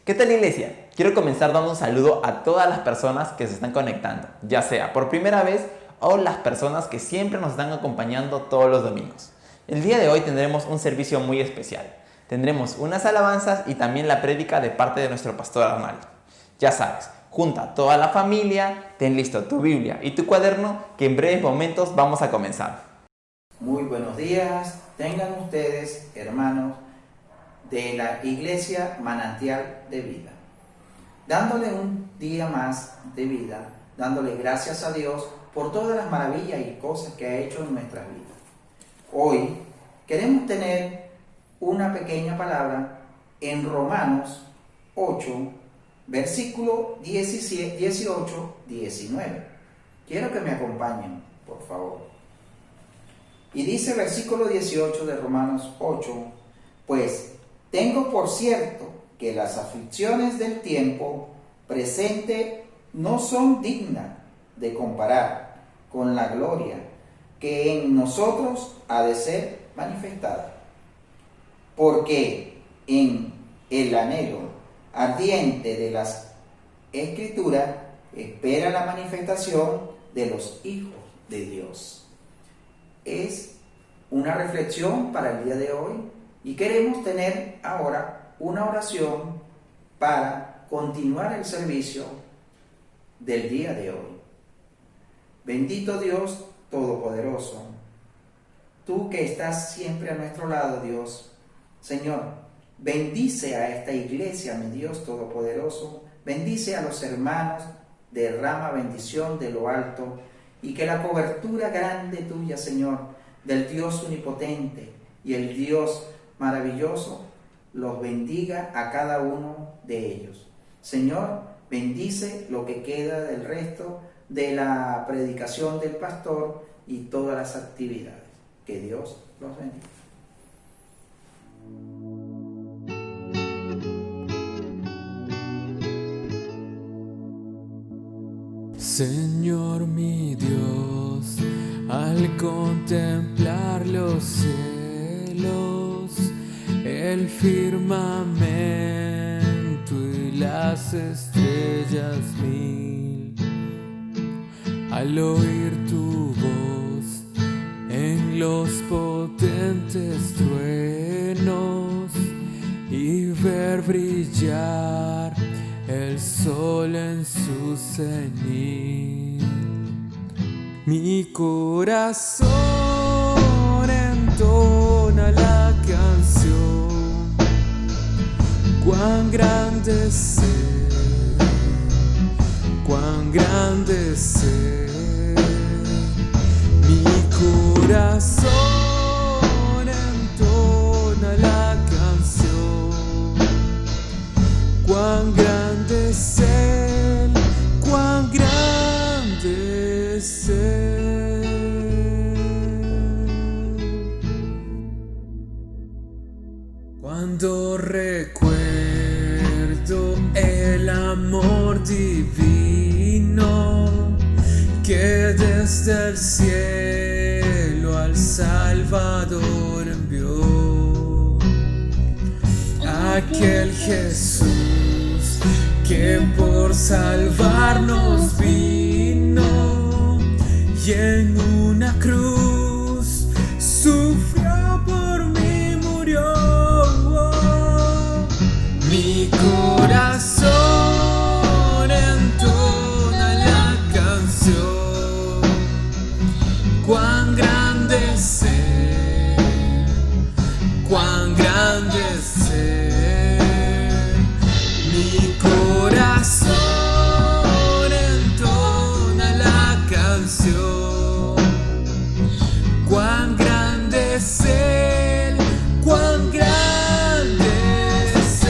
¿Qué tal, iglesia? Quiero comenzar dando un saludo a todas las personas que se están conectando, ya sea por primera vez o las personas que siempre nos están acompañando todos los domingos. El día de hoy tendremos un servicio muy especial. Tendremos unas alabanzas y también la prédica de parte de nuestro pastor Arnaldo. Ya sabes, junta a toda la familia, ten listo tu Biblia y tu cuaderno, que en breves momentos vamos a comenzar. Muy buenos días, tengan ustedes, hermanos, de la Iglesia Manantial de Vida. Dándole un día más de vida, dándole gracias a Dios por todas las maravillas y cosas que ha hecho en nuestras vidas. Hoy queremos tener una pequeña palabra en Romanos 8, versículo 17, 18, 19. Quiero que me acompañen, por favor. Y dice versículo 18 de Romanos 8, pues tengo por cierto que las aflicciones del tiempo presente no son dignas de comparar con la gloria que en nosotros ha de ser manifestada. Porque en el anhelo ardiente de las Escrituras espera la manifestación de los hijos de Dios. Es una reflexión para el día de hoy y queremos tener ahora una oración para continuar el servicio del día de hoy. Bendito Dios Todopoderoso, tú que estás siempre a nuestro lado, Dios. Señor, bendice a esta iglesia, mi Dios Todopoderoso. Bendice a los hermanos, derrama bendición de lo alto, y que la cobertura grande tuya, Señor, del Dios omnipotente y el Dios maravilloso, los bendiga a cada uno de ellos. Señor, bendice lo que queda del resto de la predicación del pastor y todas las actividades. Que Dios los bendiga. Señor mi Dios, al contemplar los cielos, el firmamento y las estrellas mil, al oír tu voz en los potentes truenos y ver brillar el sol en su cenit, mi corazón entona la canción. Cuán grande ser, cuán grande ser. Mi corazón entona la canción. Cuán grande es Él, cuán grande es Él. Cuando recuerdo el amor divino que desde el cielo al Salvador envió, aquel Jesús que por salvarnos vino y en una cruz sufrió por mí, murió. Mi corazón entona la canción. Cuán grande es Él, cuán grande es Él. Mi corazón entona la canción. Cuán grande es Él, cuán grande es Él.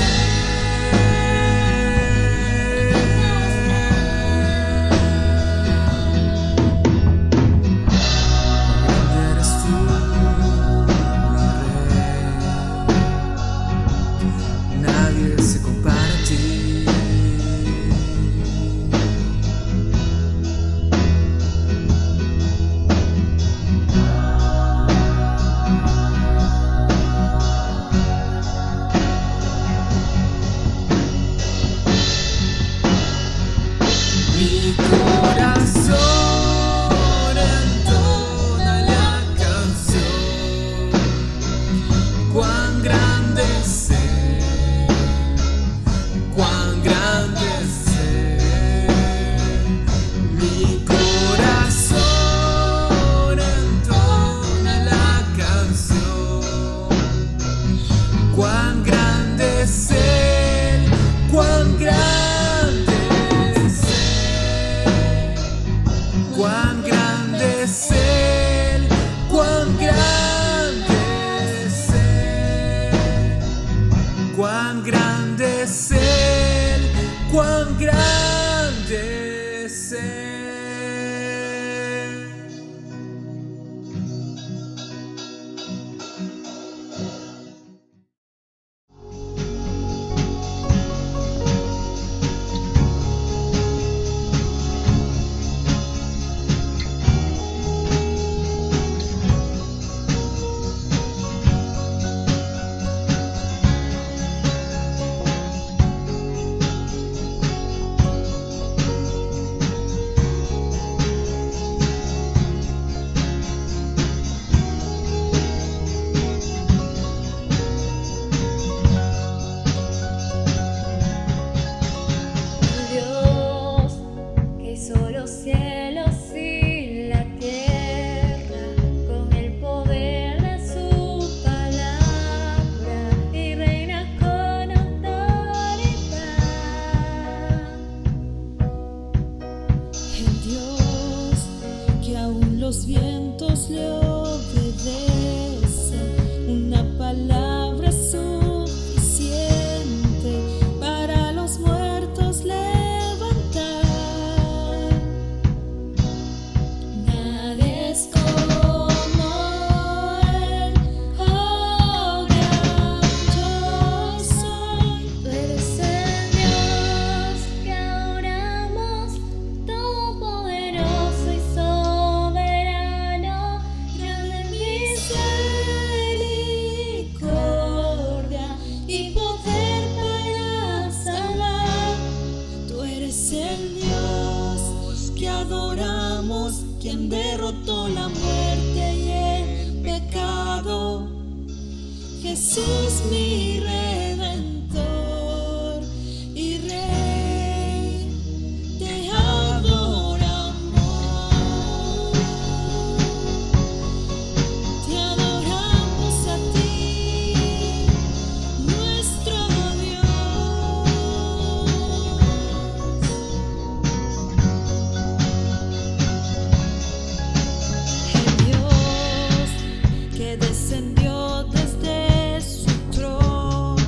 es Él, cuán grande es Él. Dios que hizo los cielos y la tierra con el poder de su palabra y reina con autoridad. El Dios que aún los vientos le obedecen, una palabra es suficiente para los muertos levantar. Nadie es como Él, oh gran yo soy. Tú eres el Dios que adoramos, todopoderoso y soberano, grande en misericordia y poder para salvar. Tú eres el Dios que adoramos, quien derrotó la muerte y el pecado. Jesús mi Redentor y Rey, te adoramos. Te adoramos a ti, nuestro Dios. El Dios que descendió desde su trono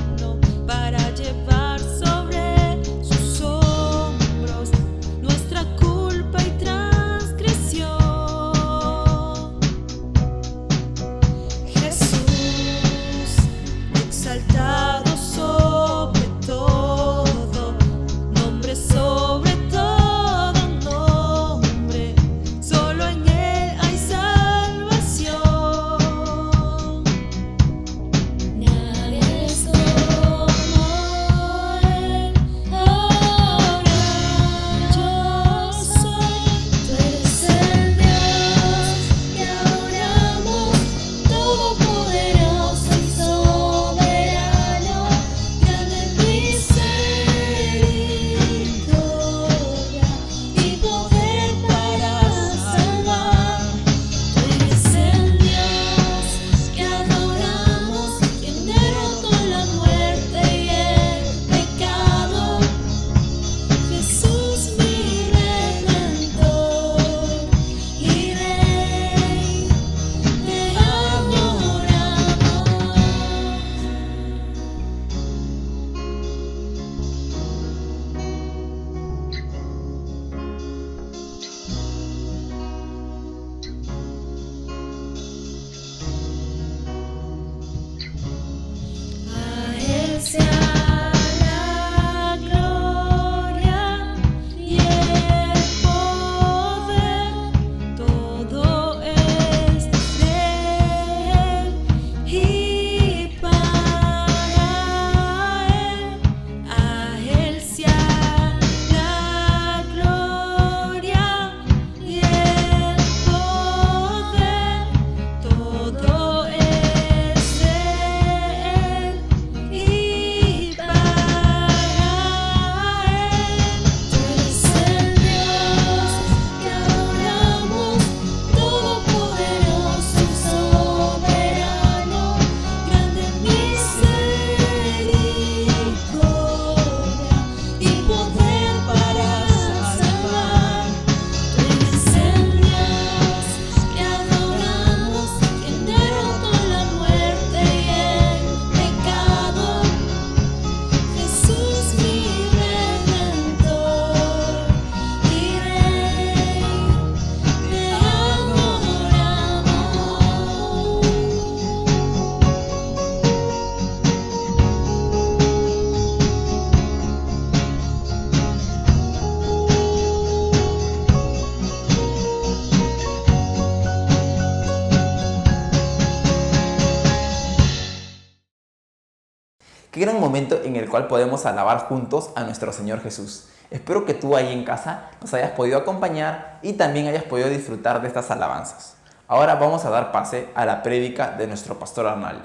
Qué gran momento en el cual podemos alabar juntos a nuestro Señor Jesús. Espero que tú ahí en casa nos hayas podido acompañar y también hayas podido disfrutar de estas alabanzas. Ahora vamos a dar pase a la prédica de nuestro pastor Arnaldo.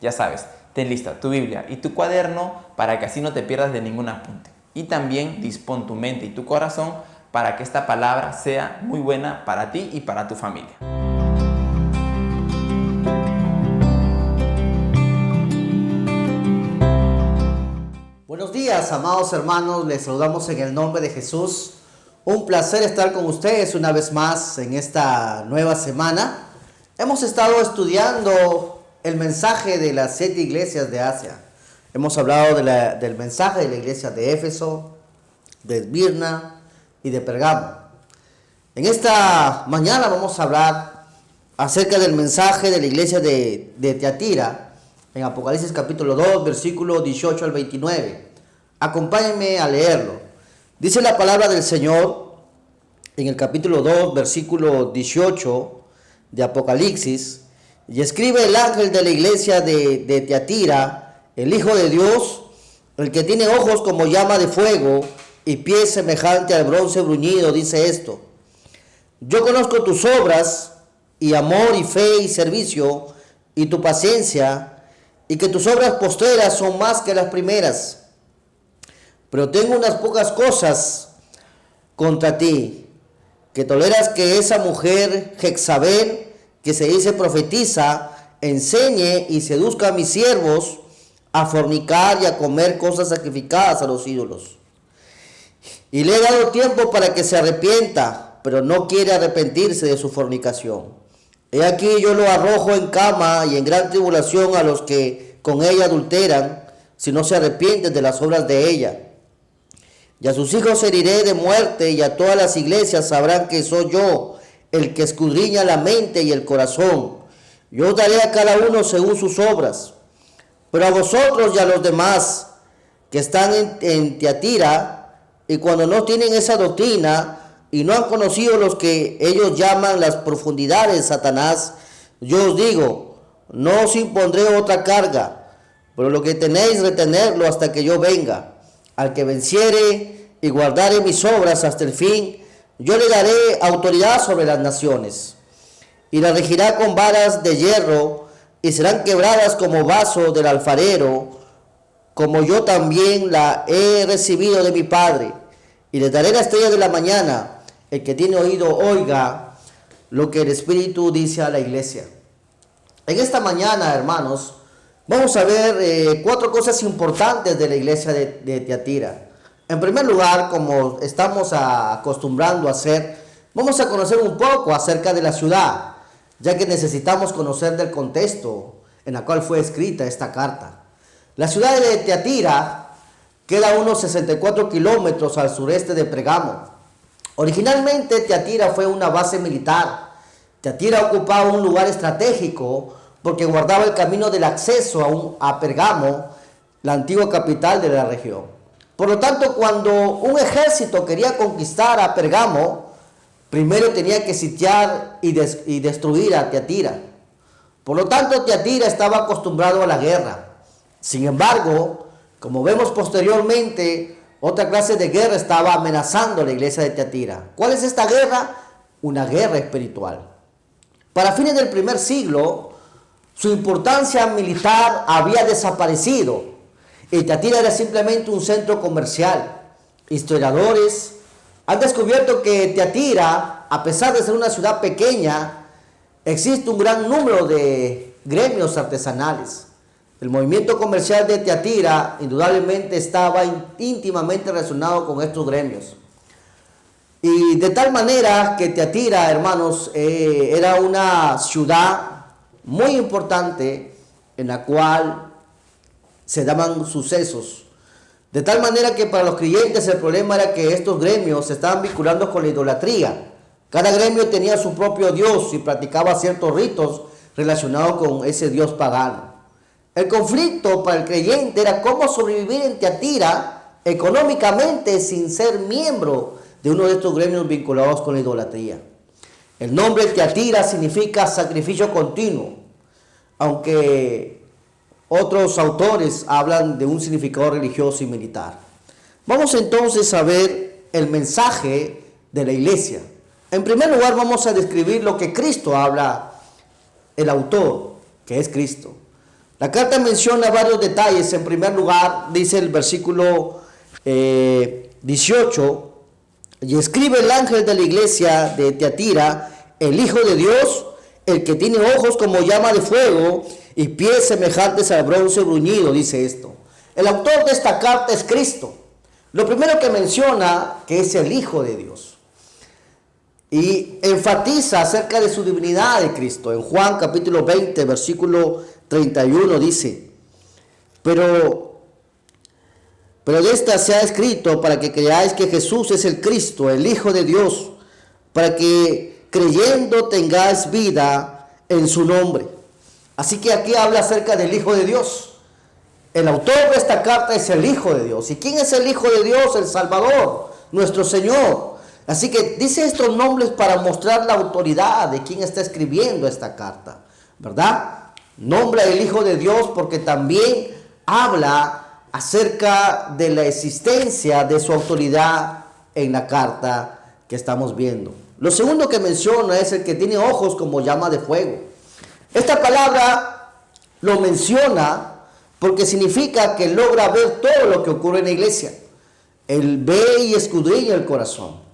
Ya sabes, ten lista tu Biblia y tu cuaderno para que así no te pierdas de ningún apunte. Y también dispón tu mente y tu corazón para que esta palabra sea muy buena para ti y para tu familia. Buenos días, amados hermanos, les saludamos en el nombre de Jesús. Un placer estar con ustedes una vez más en esta nueva semana. Hemos estado estudiando el mensaje de las 7 iglesias de Asia. Hemos hablado del mensaje de la iglesia de Éfeso, de Esmirna y de Pergamo. En esta mañana vamos a hablar acerca del mensaje de la iglesia de Tiatira, en Apocalipsis capítulo 2, versículo 18 al 29. Acompáñenme a leerlo. Dice la palabra del Señor en el capítulo 2, versículo 18 de Apocalipsis. Y escribe el ángel de la iglesia de Tiatira, el Hijo de Dios, el que tiene ojos como llama de fuego y pies semejante al bronce bruñido, dice esto: yo conozco tus obras y amor y fe y servicio y tu paciencia, y que tus obras postreras son más que las primeras. Pero tengo unas pocas cosas contra ti, que toleras que esa mujer Jezabel, que se dice profetiza, enseñe y seduzca a mis siervos a fornicar y a comer cosas sacrificadas a los ídolos. Y le he dado tiempo para que se arrepienta, pero no quiere arrepentirse de su fornicación. He aquí yo lo arrojo en cama y en gran tribulación a los que con ella adulteran, si no se arrepienten de las obras de ella. Y a sus hijos heriré de muerte, y a todas las iglesias sabrán que soy yo, el que escudriña la mente y el corazón. Yo daré a cada uno según sus obras. Pero a vosotros y a los demás que están en Tiatira, y cuando no tienen esa doctrina, y no han conocido los que ellos llaman las profundidades de Satanás, yo os digo, no os impondré otra carga, pero lo que tenéis retenerlo hasta que yo venga. Al que venciere y guardare mis obras hasta el fin, yo le daré autoridad sobre las naciones, y las regirá con varas de hierro, y serán quebradas como vaso del alfarero, como yo también la he recibido de mi Padre. Y les daré la estrella de la mañana. El que tiene oído, oiga lo que el Espíritu dice a la iglesia. En esta mañana, hermanos, vamos a ver 4 cosas importantes de la iglesia de Tiatira. En primer lugar, como estamos acostumbrando a hacer, vamos a conocer un poco acerca de la ciudad, ya que necesitamos conocer del contexto en el cual fue escrita esta carta. La ciudad de Tiatira queda a unos 64 kilómetros al sureste de Pergamo. Originalmente Tiatira fue una base militar. Tiatira ocupaba un lugar estratégico porque guardaba el camino del acceso a Pergamo, la antigua capital de la región. Por lo tanto, cuando un ejército quería conquistar a Pergamo, primero tenía que sitiar y destruir a Tiatira. Por lo tanto, Tiatira estaba acostumbrado a la guerra. Sin embargo, como vemos posteriormente, otra clase de guerra estaba amenazando a la iglesia de Tiatira. ¿Cuál es esta guerra? Una guerra espiritual. Para fines del primer siglo, su importancia militar había desaparecido y Tiatira era simplemente un centro comercial. Historiadores han descubierto que Tiatira, a pesar de ser una ciudad pequeña, existe un gran número de gremios artesanales. El movimiento comercial de Tiatira indudablemente estaba íntimamente relacionado con estos gremios. Y de tal manera que Tiatira, hermanos, era una ciudad muy importante en la cual se daban sucesos. De tal manera que para los creyentes el problema era que estos gremios se estaban vinculando con la idolatría. Cada gremio tenía su propio dios y practicaba ciertos ritos relacionados con ese dios pagano. El conflicto para el creyente era cómo sobrevivir en Tiatira económicamente sin ser miembro de uno de estos gremios vinculados con la idolatría. El nombre Tiatira significa sacrificio continuo, aunque Otros autores hablan de un significado religioso y militar. Vamos entonces a ver el mensaje de la iglesia. En primer lugar, vamos a describir lo que Cristo habla, el autor, que es Cristo. La carta menciona varios detalles. En primer lugar, dice el versículo 18, y escribe el ángel de la iglesia de Tiatira, el Hijo de Dios, el que tiene ojos como llama de fuego y pies semejantes al bronce bruñido, dice esto. El autor de esta carta es Cristo. Lo primero que menciona que es el Hijo de Dios. Y enfatiza acerca de su divinidad de Cristo. En Juan capítulo 20, versículo 31 dice, pero de esta se ha escrito para que creáis que Jesús es el Cristo, el Hijo de Dios, para que creyendo tengáis vida en su nombre. Así que aquí habla acerca del Hijo de Dios. El autor de esta carta es el Hijo de Dios. ¿Y quién es el Hijo de Dios? El Salvador, nuestro Señor. Así que dice estos nombres para mostrar la autoridad de quien está escribiendo esta carta, ¿verdad? Nombra el Hijo de Dios porque también habla acerca de la existencia de su autoridad en la carta que estamos viendo. Lo segundo que menciona es el que tiene ojos como llama de fuego. Esta palabra lo menciona porque significa que logra ver todo lo que ocurre en la iglesia. Él ve y escudriña el corazón.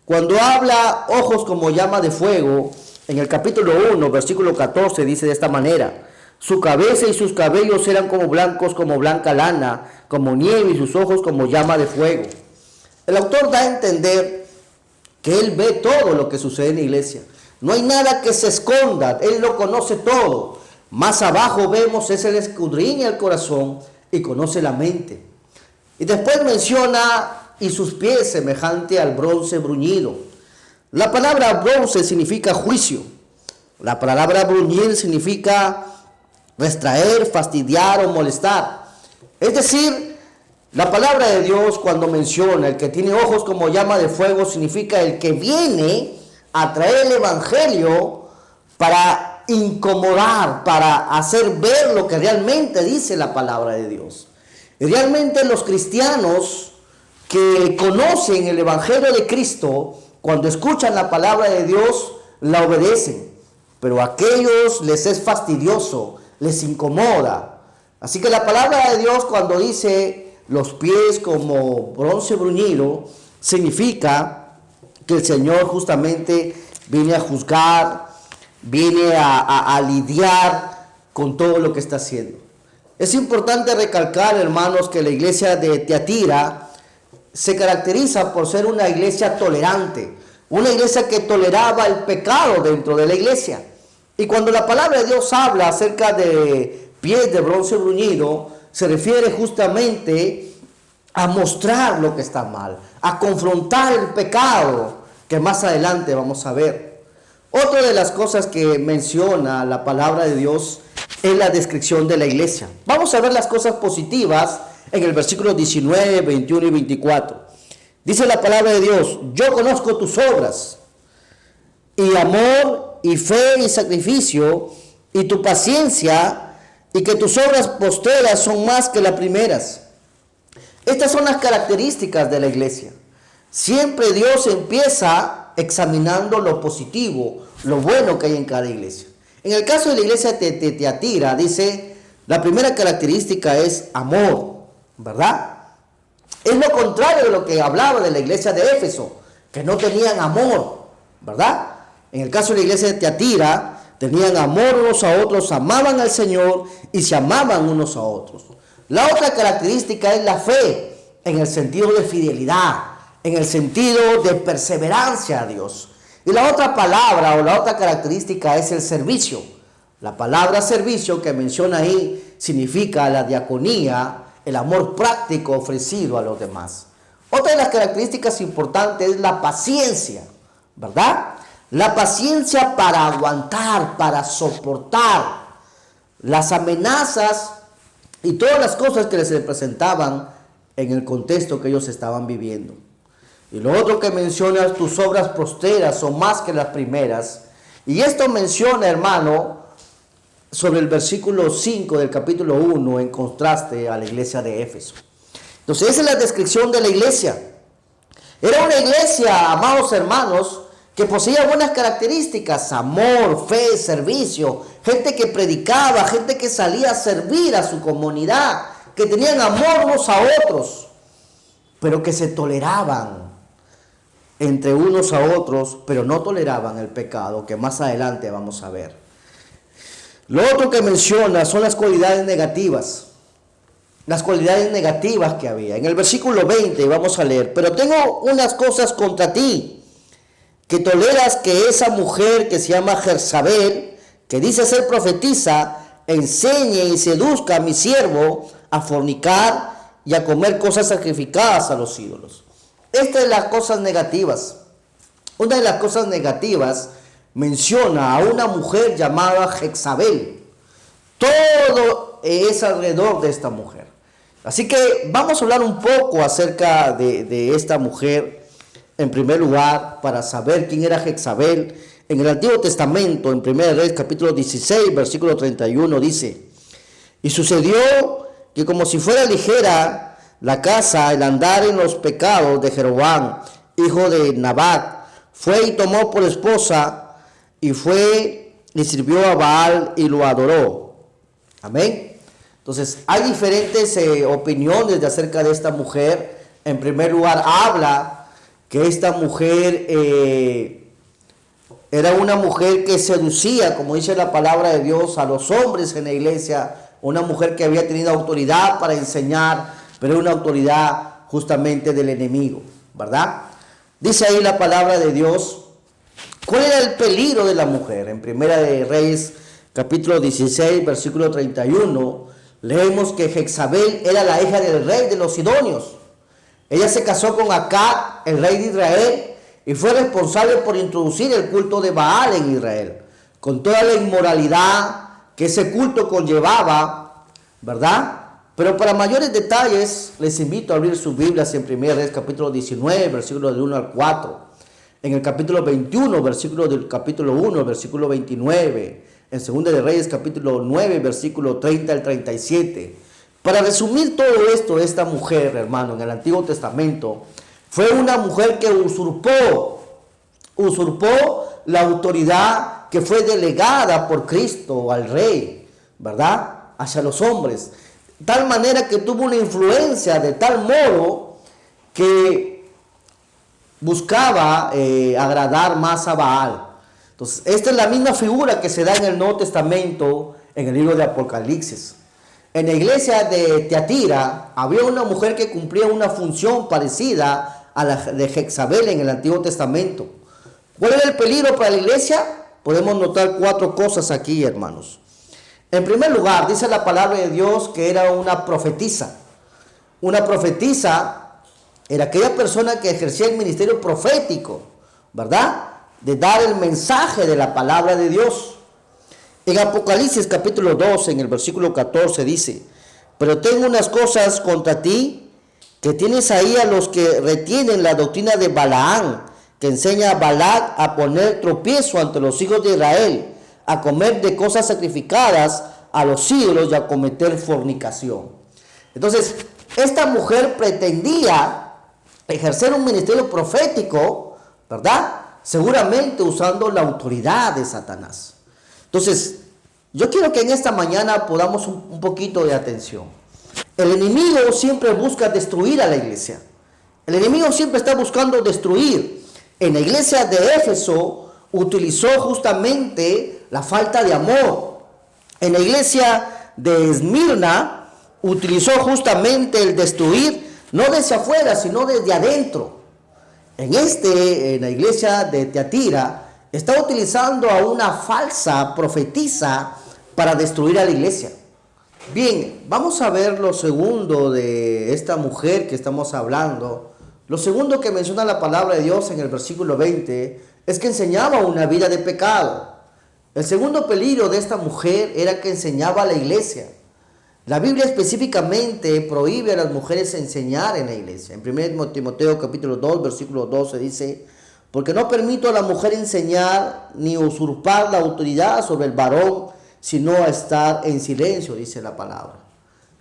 Cuando habla ojos como llama de fuego, en el capítulo 1, versículo 14, dice de esta manera: su cabeza y sus cabellos eran como blancos, como blanca lana, como nieve, y sus ojos como llama de fuego. El autor da a entender que él ve todo lo que sucede en la iglesia. No hay nada que se esconda, él lo conoce todo. Más abajo vemos es el escudriña el corazón y conoce la mente. Y después menciona y sus pies semejante al bronce bruñido. La palabra bronce significa juicio. La palabra bruñir significa restraer, fastidiar o molestar. Es decir, la palabra de Dios cuando menciona el que tiene ojos como llama de fuego significa el que viene a traer el evangelio para incomodar, para hacer ver lo que realmente dice la palabra de Dios. Y realmente los cristianos que conocen el evangelio de Cristo, cuando escuchan la palabra de Dios, la obedecen. Pero a aquellos les es fastidioso, les incomoda. Así que la palabra de Dios cuando dice los pies como bronce bruñido, significa que el Señor justamente viene a juzgar, viene a lidiar con todo lo que está haciendo. Es importante recalcar, hermanos, que la iglesia de Tiatira se caracteriza por ser una iglesia tolerante, una iglesia que toleraba el pecado dentro de la iglesia. Y cuando la palabra de Dios habla acerca de pies de bronce bruñido, se refiere justamente a mostrar lo que está mal, a confrontar el pecado, que más adelante vamos a ver. Otra de las cosas que menciona la palabra de Dios es la descripción de la iglesia. Vamos a ver las cosas positivas en el versículo 19, 21 y 24. Dice la palabra de Dios: yo conozco tus obras, y amor, y fe, y sacrificio, y tu paciencia, y que tus obras postreras son más que las primeras. Estas son las características de la iglesia. Siempre Dios empieza examinando lo positivo, lo bueno que hay en cada iglesia. En el caso de la iglesia de Tiatira, dice, la primera característica es amor, ¿verdad? Es lo contrario de lo que hablaba de la iglesia de Éfeso, que no tenían amor, ¿verdad? En el caso de la iglesia de Tiatira, tenían amor unos a otros, amaban al Señor y se amaban unos a otros. La otra característica es la fe, en el sentido de fidelidad, en el sentido de perseverancia a Dios. Y la otra palabra o la otra característica es el servicio. La palabra servicio que menciona ahí significa la diaconía, el amor práctico ofrecido a los demás. Otra de las características importantes es la paciencia, ¿verdad? La paciencia para aguantar, para soportar las amenazas y todas las cosas que les presentaban en el contexto que ellos estaban viviendo. Y lo otro que menciona, tus obras postreras son más que las primeras. Y esto menciona, hermano, sobre el versículo 5 del capítulo 1 en contraste a la iglesia de Éfeso. Entonces esa es la descripción de la iglesia. Era una iglesia, amados hermanos, que poseía buenas características: amor, fe, servicio, gente que predicaba, gente que salía a servir a su comunidad, que tenían amor unos a otros, pero que se toleraban entre unos a otros, pero no toleraban el pecado, que más adelante vamos a ver. Lo otro que menciona son las cualidades negativas. Las cualidades negativas que había. En el versículo 20 vamos a leer: pero tengo unas cosas contra ti, que toleras que esa mujer que se llama Jezabel, que dice ser profetisa, enseñe y seduzca a mi siervo a fornicar y a comer cosas sacrificadas a los ídolos. Estas son las cosas negativas. Una de las cosas negativas menciona a una mujer llamada Jezabel. Todo es alrededor de esta mujer. Así que vamos a hablar un poco acerca de esta mujer. En primer lugar, para saber quién era Jezabel, en el Antiguo Testamento, en 1 Reyes capítulo 16, versículo 31, dice: y sucedió que como si fuera ligera la casa, el andar en los pecados de Jeroboam, hijo de Nabat, fue y tomó por esposa, y fue y sirvió a Baal y lo adoró. Amén. Entonces, hay diferentes opiniones acerca de esta mujer. En primer lugar, habla que esta mujer era una mujer que seducía, como dice la palabra de Dios, a los hombres en la iglesia. Una mujer que había tenido autoridad para enseñar, pero era una autoridad justamente del enemigo, ¿verdad? Dice ahí la palabra de Dios. ¿Cuál era el peligro de la mujer? En Primera de Reyes capítulo 16, versículo 31, leemos que Jezabel era la hija del rey de los sidonios. Ella se casó con Acab, el rey de Israel, y fue responsable por introducir el culto de Baal en Israel, con toda la inmoralidad que ese culto conllevaba, ¿verdad? Pero para mayores detalles, les invito a abrir sus Biblias en 1 Reyes capítulo 19, versículos del 1 al 4. En el capítulo 21, versículo del capítulo 1, versículo 29. En 2 de Reyes capítulo 9, versículo 30 al 37. Para resumir todo esto, esta mujer, hermano, en el Antiguo Testamento, fue una mujer que usurpó la autoridad que fue delegada por Cristo al rey, ¿verdad? Hacia los hombres. Tal manera que tuvo una influencia de tal modo que buscaba agradar más a Baal. Entonces, esta es la misma figura que se da en el Nuevo Testamento, en el libro de Apocalipsis. En la iglesia de Teatira había una mujer que cumplía una función parecida a la de Jezabel en el Antiguo Testamento. ¿Cuál era el peligro para la iglesia? Podemos notar 4 cosas aquí, hermanos. En primer lugar, dice la palabra de Dios que era una profetisa. Una profetisa era aquella persona que ejercía el ministerio profético, ¿verdad? De dar el mensaje de la palabra de Dios. En Apocalipsis capítulo 2, en el versículo 14 dice: pero tengo unas cosas contra ti, que tienes ahí a los que retienen la doctrina de Balaam, que enseña a Balac a poner tropiezo ante los hijos de Israel, a comer de cosas sacrificadas a los ídolos y a cometer fornicación. Entonces, esta mujer pretendía ejercer un ministerio profético, ¿verdad? Seguramente usando la autoridad de Satanás. Entonces, yo quiero que en esta mañana podamos un poquito de atención. El enemigo siempre busca destruir a la iglesia. El enemigo siempre está buscando destruir. En la iglesia de Éfeso utilizó justamente la falta de amor. En la iglesia de Esmirna utilizó justamente el destruir, no desde afuera, sino desde adentro. En la iglesia de Teatira, está utilizando a una falsa profetisa para destruir a la iglesia. Bien, vamos a ver lo segundo de esta mujer que estamos hablando. Lo segundo que menciona la palabra de Dios en el versículo 20 es que enseñaba una vida de pecado. El segundo peligro de esta mujer era que enseñaba a la iglesia. La Biblia específicamente prohíbe a las mujeres enseñar en la iglesia. En 1 Timoteo capítulo 2, versículo 12 dice: porque no permito a la mujer enseñar ni usurpar la autoridad sobre el varón, sino a estar en silencio, dice la palabra.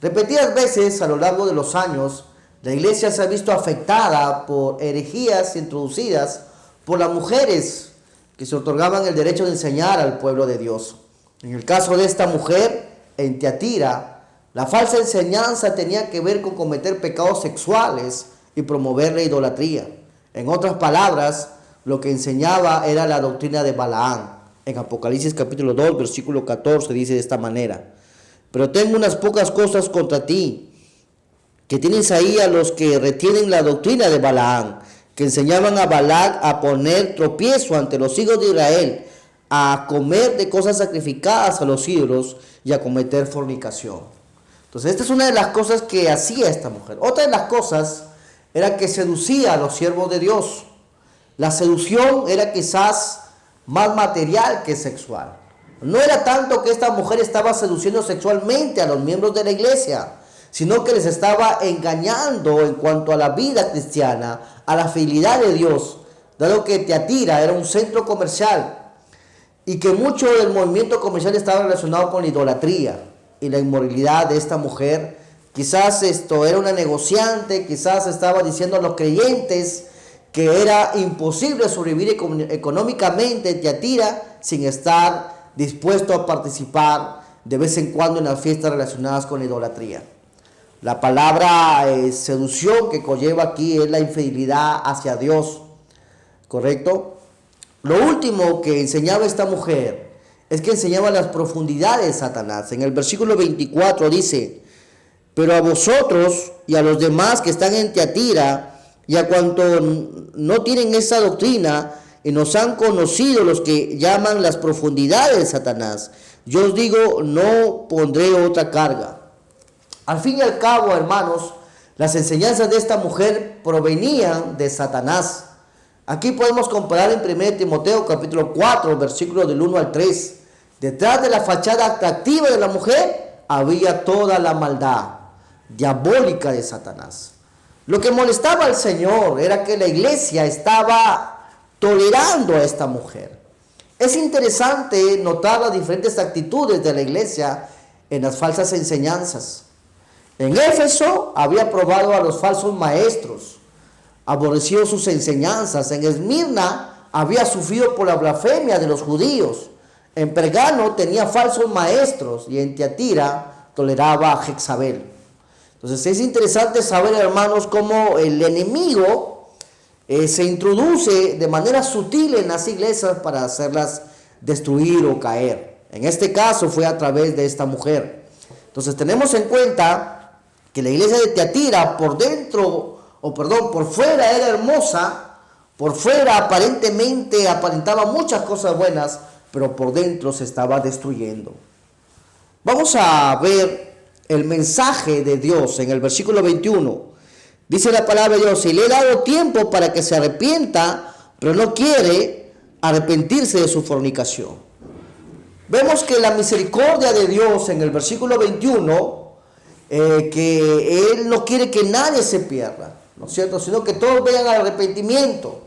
Repetidas veces a lo largo de los años, la iglesia se ha visto afectada por herejías introducidas por las mujeres que se otorgaban el derecho de enseñar al pueblo de Dios. En el caso de esta mujer, en Tiatira, la falsa enseñanza tenía que ver con cometer pecados sexuales y promover la idolatría. En otras palabras, lo que enseñaba era la doctrina de Balaam. En Apocalipsis capítulo 2, versículo 14 dice de esta manera: pero tengo unas pocas cosas contra ti, que tienes ahí a los que retienen la doctrina de Balaam, que enseñaban a Balac a poner tropiezo ante los hijos de Israel, a comer de cosas sacrificadas a los ídolos y a cometer fornicación. Entonces esta es una de las cosas que hacía esta mujer. Otra de las cosas era que seducía a los siervos de Dios. La seducción era quizás más material que sexual. No era tanto que esta mujer estaba seduciendo sexualmente a los miembros de la iglesia, sino que les estaba engañando en cuanto a la vida cristiana, a la fidelidad de Dios, dado que Tiatira era un centro comercial y que mucho del movimiento comercial estaba relacionado con la idolatría y la inmoralidad de esta mujer. Quizás esto era una negociante, quizás estaba diciendo a los creyentes que era imposible sobrevivir económicamente en Tiatira sin estar dispuesto a participar de vez en cuando en las fiestas relacionadas con la idolatría. La palabra seducción que conlleva aquí es la infidelidad hacia Dios, ¿correcto? Lo último que enseñaba esta mujer es que enseñaba las profundidades de Satanás. En el versículo 24 dice: pero a vosotros y a los demás que están en Tiatira, y a cuanto no tienen esa doctrina y nos han conocido los que llaman las profundidades de Satanás, yo os digo, no pondré otra carga. Al fin y al cabo, hermanos, las enseñanzas de esta mujer provenían de Satanás. Aquí podemos comparar en 1 Timoteo capítulo 4, versículos del 1 al 3. Detrás de la fachada atractiva de la mujer había toda la maldad diabólica de Satanás. Lo que molestaba al Señor era que la iglesia estaba tolerando a esta mujer. Es interesante notar las diferentes actitudes de la iglesia en las falsas enseñanzas. En Éfeso había probado a los falsos maestros, aborreció sus enseñanzas. En Esmirna había sufrido por la blasfemia de los judíos. En Pergamo tenía falsos maestros y en Tiatira toleraba a Jezabel. Entonces es interesante saber, hermanos, cómo el enemigo se introduce de manera sutil en las iglesias para hacerlas destruir o caer. En este caso fue a través de esta mujer. Entonces tenemos en cuenta que la iglesia de Tiatira por fuera era hermosa, por fuera aparentemente aparentaba muchas cosas buenas, pero por dentro se estaba destruyendo. Vamos a ver el mensaje de Dios en el versículo 21. Dice la palabra de Dios: y le he dado tiempo para que se arrepienta, pero no quiere arrepentirse de su fornicación. Vemos que la misericordia de Dios en el versículo 21, que Él no quiere que nadie se pierda, ¿no es cierto?, sino que todos vengan al arrepentimiento.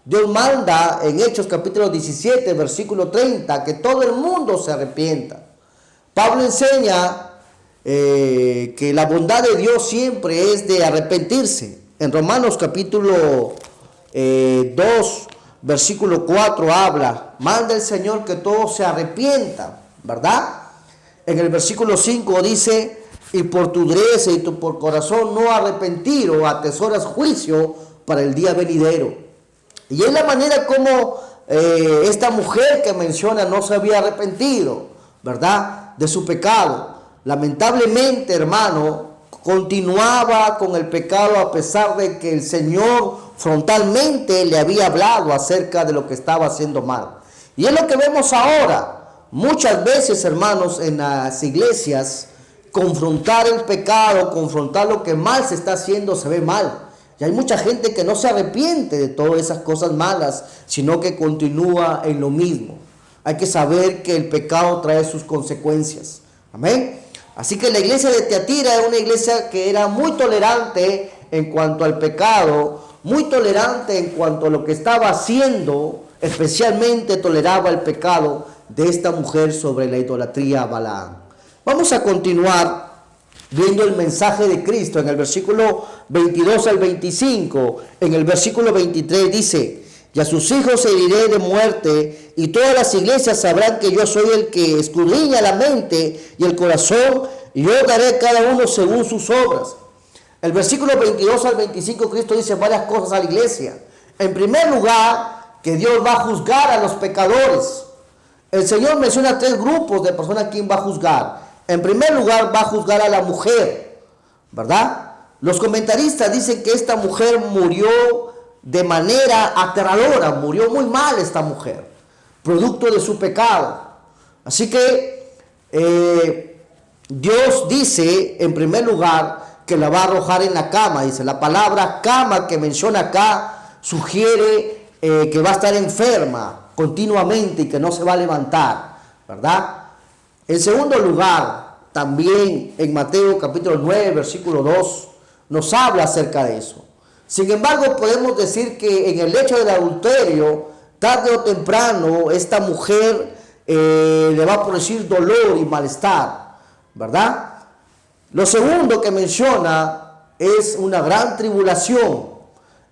Dios manda en Hechos capítulo 17, versículo 30, que todo el mundo se arrepienta. Pablo enseña que la bondad de Dios siempre es de arrepentirse. En Romanos capítulo 2, versículo 4 habla: manda el Señor que todos se arrepientan, ¿verdad? En el versículo 5 dice: y por tu dureza y por corazón no arrepentido atesoras juicio para el día venidero. Y es la manera como esta mujer que menciona no se había arrepentido, ¿verdad?, de su pecado. Lamentablemente, hermano, continuaba con el pecado a pesar de que el Señor frontalmente le había hablado acerca de lo que estaba haciendo mal. Y es lo que vemos ahora. Muchas veces, hermanos, en las iglesias, confrontar el pecado, confrontar lo que mal se está haciendo, se ve mal. Y hay mucha gente que no se arrepiente de todas esas cosas malas, sino que continúa en lo mismo. Hay que saber que el pecado trae sus consecuencias. Amén. Así que la iglesia de Tiatira era una iglesia que era muy tolerante en cuanto al pecado, muy tolerante en cuanto a lo que estaba haciendo, especialmente toleraba el pecado de esta mujer sobre la idolatría a Balaam. Vamos a continuar viendo el mensaje de Cristo en el versículo 22 al 25. En el versículo 23 dice: y a sus hijos heriré de muerte, y todas las iglesias sabrán que yo soy el que escudriña la mente y el corazón, y yo daré a cada uno según sus obras. El versículo 22 al 25, Cristo dice varias cosas a la iglesia. En primer lugar, que Dios va a juzgar a los pecadores. El Señor menciona 3 grupos de personas a quien va a juzgar. En primer lugar, va a juzgar a la mujer, ¿verdad? Los comentaristas dicen que esta mujer murió de manera aterradora, murió muy mal esta mujer, producto de su pecado. Así que Dios dice, en primer lugar, que la va a arrojar en la cama. Dice, la palabra cama que menciona acá sugiere que va a estar enferma continuamente y que no se va a levantar, ¿verdad? En segundo lugar, también en Mateo capítulo 9, versículo 2, nos habla acerca de eso. Sin embargo, podemos decir que en el hecho del adulterio, tarde o temprano, esta mujer le va a producir dolor y malestar, ¿verdad? Lo segundo que menciona es una gran tribulación.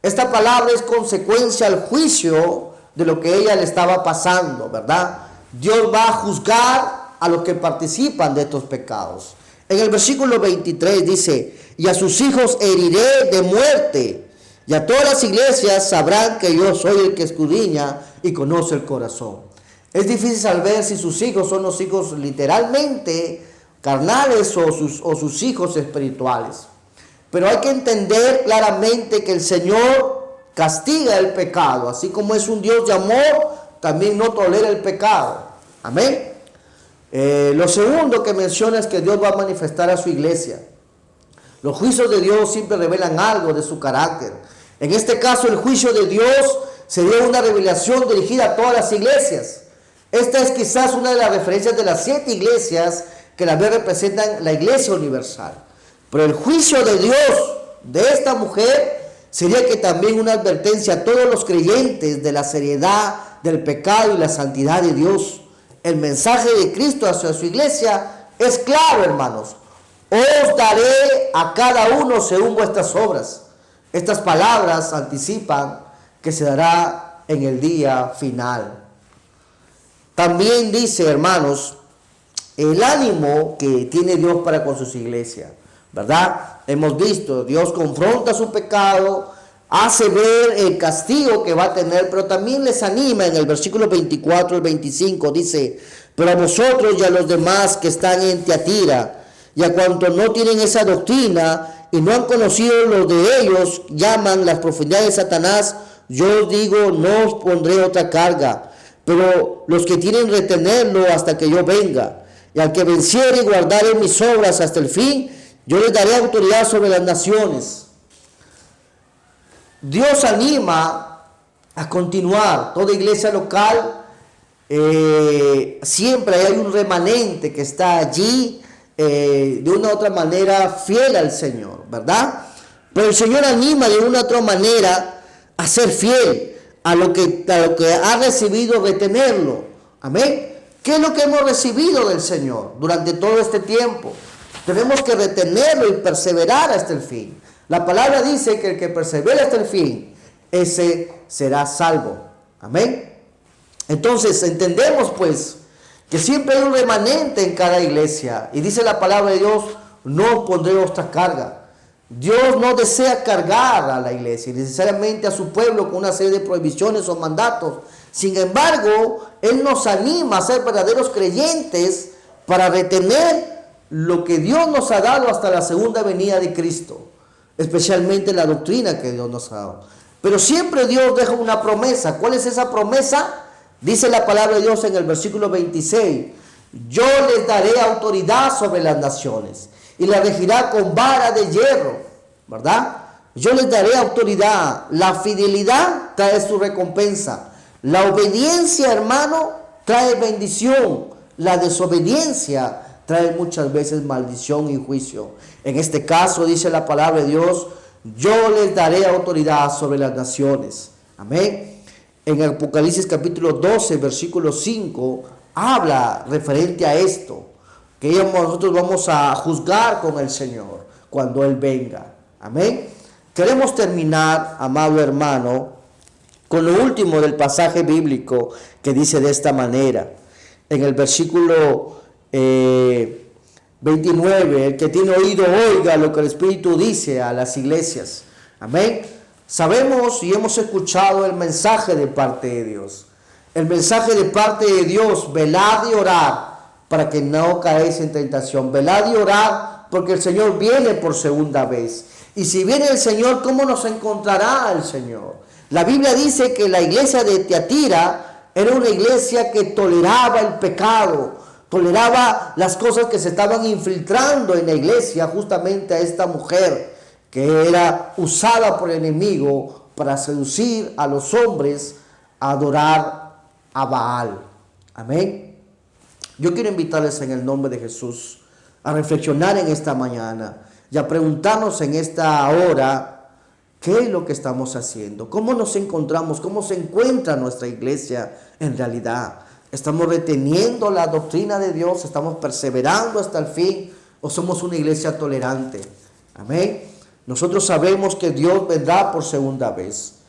Esta palabra es consecuencia al juicio de lo que ella le estaba pasando, ¿verdad? Dios va a juzgar a los que participan de estos pecados. En el versículo 23 dice: y a sus hijos heriré de muerte, y a todas las iglesias sabrán que yo soy el que escudriña y conoce el corazón. Es difícil saber si sus hijos son los hijos literalmente carnales o sus hijos espirituales. Pero hay que entender claramente que el Señor castiga el pecado, así como es un Dios de amor, también no tolera el pecado. Amén. Lo segundo que menciona es que Dios va a manifestar a su iglesia. Los juicios de Dios siempre revelan algo de su carácter. En este caso, el juicio de Dios sería una revelación dirigida a todas las iglesias. Esta es quizás una de las referencias de las 7 iglesias que la vez representan la iglesia universal. Pero el juicio de Dios de esta mujer sería que también una advertencia a todos los creyentes de la seriedad del pecado y la santidad de Dios. El mensaje de Cristo hacia su iglesia es claro, hermanos. Os daré a cada uno según vuestras obras. Estas palabras anticipan que se dará en el día final. También dice, hermanos, el ánimo que tiene Dios para con sus iglesias, ¿verdad? Hemos visto, Dios confronta su pecado, hace ver el castigo que va a tener, pero también les anima. En el versículo 24 al 25 dice: pero a vosotros y a los demás que están en Tiatira, y a cuantos no tienen esa doctrina y no han conocido lo de ellos, llaman las profundidades de Satanás, yo os digo, no os pondré otra carga, pero los que tienen retenerlo hasta que yo venga. Y al que venciere y guardare mis obras hasta el fin, yo les daré autoridad sobre las naciones. Dios anima a continuar. Toda iglesia local, siempre hay un remanente que está allí, de una u otra manera fiel al Señor, ¿verdad? Pero el Señor anima de una u otra manera a ser fiel a lo que ha recibido, retenerlo. Amén. ¿Qué es lo que hemos recibido del Señor durante todo este tiempo? Tenemos que retenerlo y perseverar hasta el fin. La palabra dice que el que persevera hasta el fin, ese será salvo. Amén. Entonces entendemos pues que siempre hay un remanente en cada iglesia. Y dice la palabra de Dios: no pondré otra carga. Dios no desea cargar a la iglesia, necesariamente a su pueblo, con una serie de prohibiciones o mandatos. Sin embargo, Él nos anima a ser verdaderos creyentes para retener lo que Dios nos ha dado hasta la segunda venida de Cristo, especialmente la doctrina que Dios nos ha dado. Pero siempre Dios deja una promesa. ¿Cuál es esa promesa? Dice la palabra de Dios en el versículo 26: yo les daré autoridad sobre las naciones y la regirá con vara de hierro, ¿verdad? Yo les daré autoridad. La fidelidad trae su recompensa. La obediencia, hermano, trae bendición. La desobediencia trae muchas veces maldición y juicio. En este caso dice la palabra de Dios: yo les daré autoridad sobre las naciones. Amén. En Apocalipsis capítulo 12, versículo 5, habla referente a esto, que nosotros vamos a juzgar con el Señor cuando Él venga. Amén. Queremos terminar, amado hermano, con lo último del pasaje bíblico que dice de esta manera. En el versículo 29, el que tiene oído oiga lo que el Espíritu dice a las iglesias. Amén. Sabemos y hemos escuchado el mensaje de parte de Dios. El mensaje de parte de Dios: velad y orad para que no caéis en tentación. Velad y orad porque el Señor viene por segunda vez. Y si viene el Señor, ¿cómo nos encontrará el Señor? La Biblia dice que la iglesia de Tiatira era una iglesia que toleraba el pecado, toleraba las cosas que se estaban infiltrando en la iglesia, justamente a esta mujer que era usada por el enemigo para seducir a los hombres a adorar a Baal. Amén. Yo quiero invitarles en el nombre de Jesús a reflexionar en esta mañana y a preguntarnos en esta hora: ¿qué es lo que estamos haciendo? ¿Cómo nos encontramos? ¿Cómo se encuentra nuestra iglesia en realidad? ¿Estamos reteniendo la doctrina de Dios? ¿Estamos perseverando hasta el fin? ¿O somos una iglesia tolerante? Amén. Nosotros sabemos que Dios vendrá por segunda vez,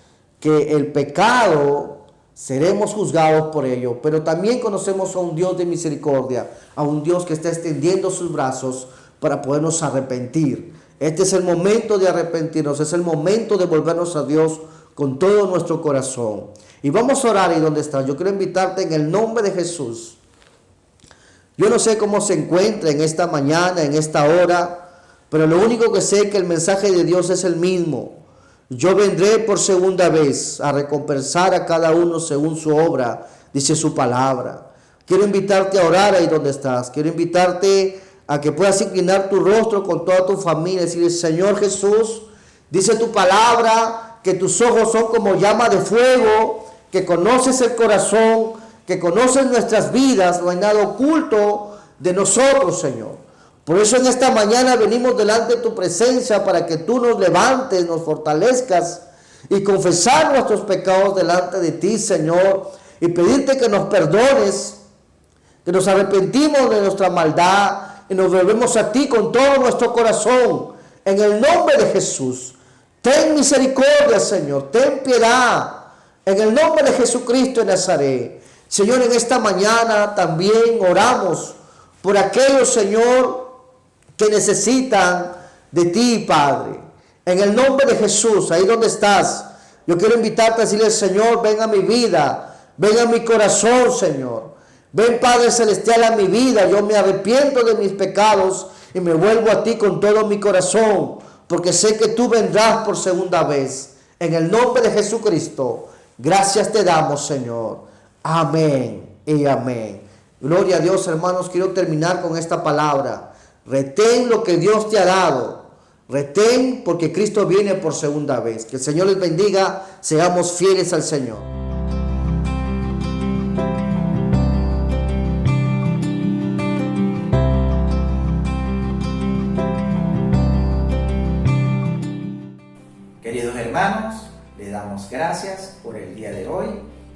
que el pecado seremos juzgados por ello, pero también conocemos a un Dios de misericordia, a un Dios que está extendiendo sus brazos para podernos arrepentir. Este es el momento de arrepentirnos, es el momento de volvernos a Dios con todo nuestro corazón. Y vamos a orar ahí donde estás. Yo quiero invitarte en el nombre de Jesús. Yo no sé cómo se encuentra en esta mañana, en esta hora, pero lo único que sé es que el mensaje de Dios es el mismo. Yo vendré por segunda vez a recompensar a cada uno según su obra, dice su palabra. Quiero invitarte a orar ahí donde estás. Quiero invitarte a que puedas inclinar tu rostro con toda tu familia y decirle: Señor Jesús, dice tu palabra que tus ojos son como llama de fuego, que conoces el corazón, que conoces nuestras vidas, no hay nada oculto de nosotros, Señor. Por eso en esta mañana venimos delante de tu presencia para que tú nos levantes, nos fortalezcas y confesar nuestros pecados delante de ti, Señor, y pedirte que nos perdones, que nos arrepentimos de nuestra maldad y nos volvemos a ti con todo nuestro corazón. En el nombre de Jesús, ten misericordia, Señor, ten piedad. En el nombre de Jesucristo de Nazaret. Señor, en esta mañana también oramos por aquellos, Señor, que necesitan de ti, Padre. En el nombre de Jesús, ahí donde estás, yo quiero invitarte a decirle: Señor, ven a mi vida, ven a mi corazón, Señor. Ven, Padre Celestial, a mi vida. Yo me arrepiento de mis pecados y me vuelvo a ti con todo mi corazón, porque sé que tú vendrás por segunda vez. En el nombre de Jesucristo, gracias te damos, Señor. Amén y amén. Gloria a Dios, hermanos. Quiero terminar con esta palabra. Retén lo que Dios te ha dado. Retén, porque Cristo viene por segunda vez. Que el Señor les bendiga. Seamos fieles al Señor. Queridos hermanos, le damos gracias por el día de hoy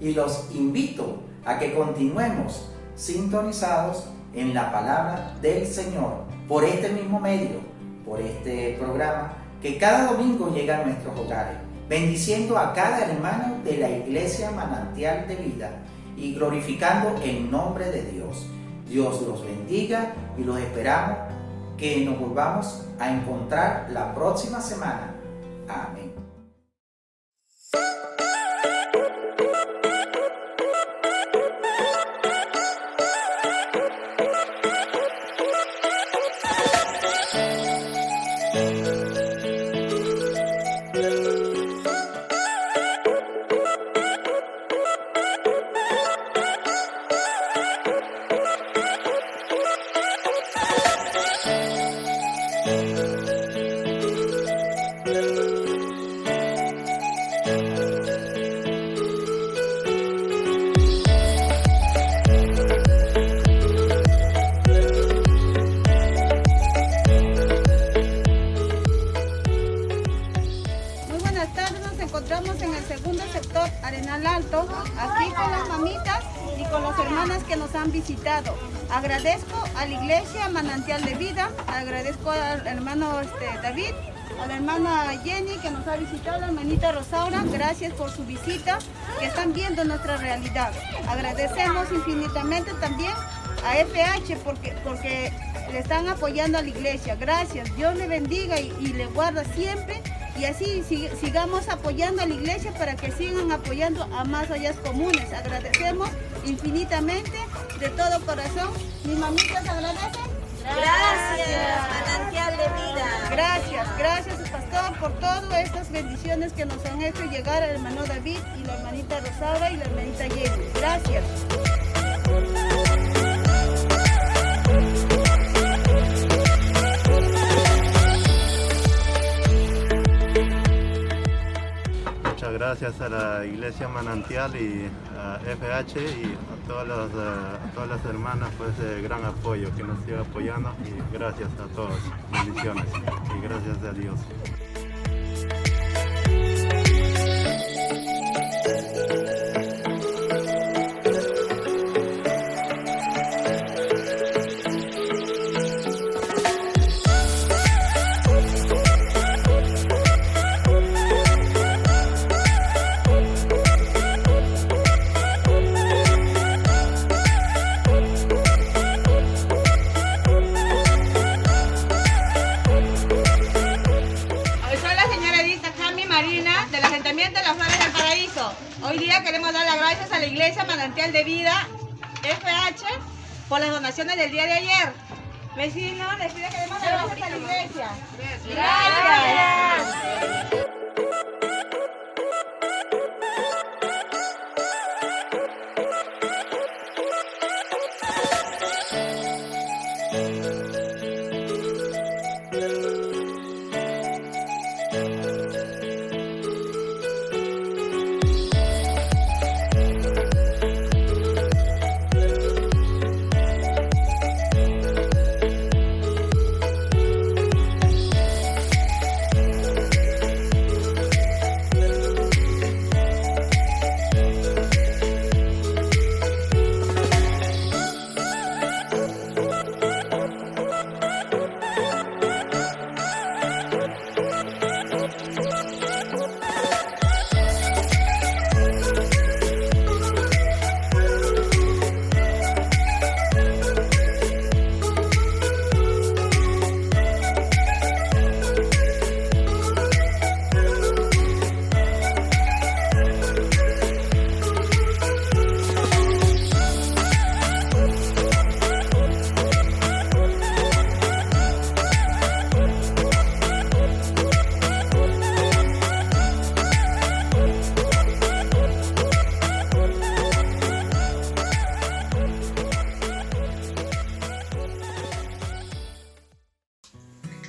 y los invito a que continuemos sintonizados en la palabra del Señor por este mismo medio, por este programa que cada domingo llega a nuestros hogares, bendiciendo a cada hermano de la Iglesia Manantial de Vida y glorificando el nombre de Dios. Dios los bendiga y los esperamos que nos volvamos a encontrar la próxima semana. Amén. encontramos en el segundo sector Arenal Alto, aquí con las mamitas y con las hermanas que nos han visitado. Agradezco a la Iglesia Manantial de Vida, agradezco al hermano David, a la hermana Jenny que nos ha visitado, a la hermanita Rosaura, gracias por su visita, que están viendo nuestra realidad. Agradecemos infinitamente también a FH porque le están apoyando a la iglesia. Gracias, Dios le bendiga y le guarda siempre. Y así sigamos apoyando a la iglesia para que sigan apoyando a más ollas comunes. Agradecemos infinitamente de todo corazón. ¿Mis mamitas agradecen? Gracias, Manantial de Vida. Gracias pastor por todas estas bendiciones que nos han hecho llegar al hermano David y la hermanita Rosaura y la hermanita Jenny. Gracias. Muchas gracias a la Iglesia Manantial y a FH y a todas las hermanas por ese gran apoyo que nos sigue apoyando, y gracias a todos, bendiciones y gracias a Dios. Hoy día queremos dar las gracias a la Iglesia Manantial de Vida, FH, por las donaciones del día de ayer. Vecinos, les pido que demos las gracias a la Iglesia. Gracias.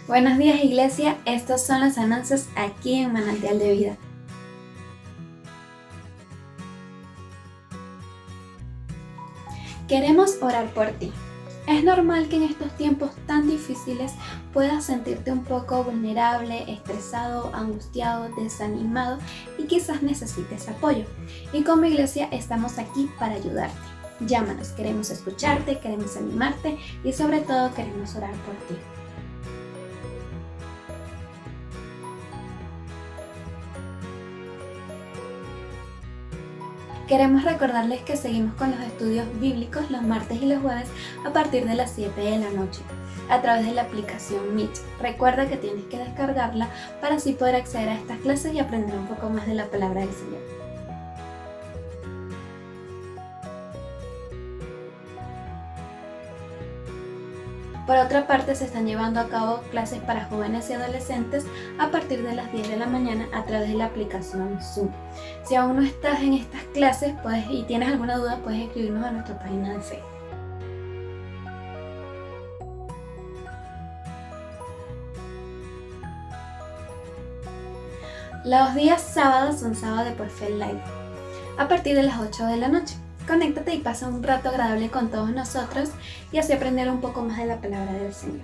Buenos días Iglesia, estos son los anuncios aquí en Manantial de Vida. Queremos orar por ti. Es normal que en estos tiempos tan difíciles puedas sentirte un poco vulnerable, estresado, angustiado, desanimado y quizás necesites apoyo. Y como iglesia estamos aquí para ayudarte. Llámanos, queremos escucharte, queremos animarte y sobre todo queremos orar por ti. Queremos recordarles que seguimos con los estudios bíblicos los martes y los jueves a partir de las 7 de la noche a través de la aplicación Meet. Recuerda que tienes que descargarla para así poder acceder a estas clases y aprender un poco más de la palabra del Señor. Por otra parte, se están llevando a cabo clases para jóvenes y adolescentes a partir de las 10 de la mañana a través de la aplicación Zoom. Si aún no estás en estas clases y tienes alguna duda, puedes escribirnos a nuestra página de Facebook. Los días sábados son sábados de Perfect Life a partir de las 8 de la noche. Conéctate y pasa un rato agradable con todos nosotros y así aprender un poco más de la palabra del Señor.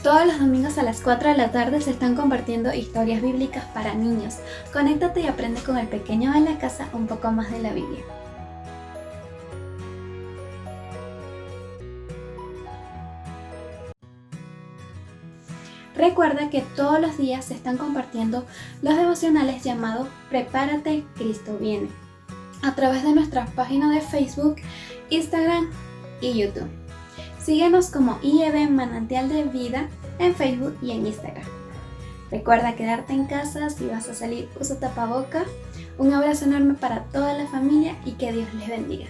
Todos los domingos a las 4 de la tarde se están compartiendo historias bíblicas para niños. Conéctate y aprende con el pequeño de la casa un poco más de la Biblia. Recuerda que todos los días se están compartiendo los devocionales llamados Prepárate, Cristo viene, a través de nuestras páginas de Facebook, Instagram y YouTube. Síguenos como IEB Manantial de Vida en Facebook y en Instagram. Recuerda quedarte en casa, si vas a salir usa tapaboca. Un abrazo enorme para toda la familia y que Dios les bendiga.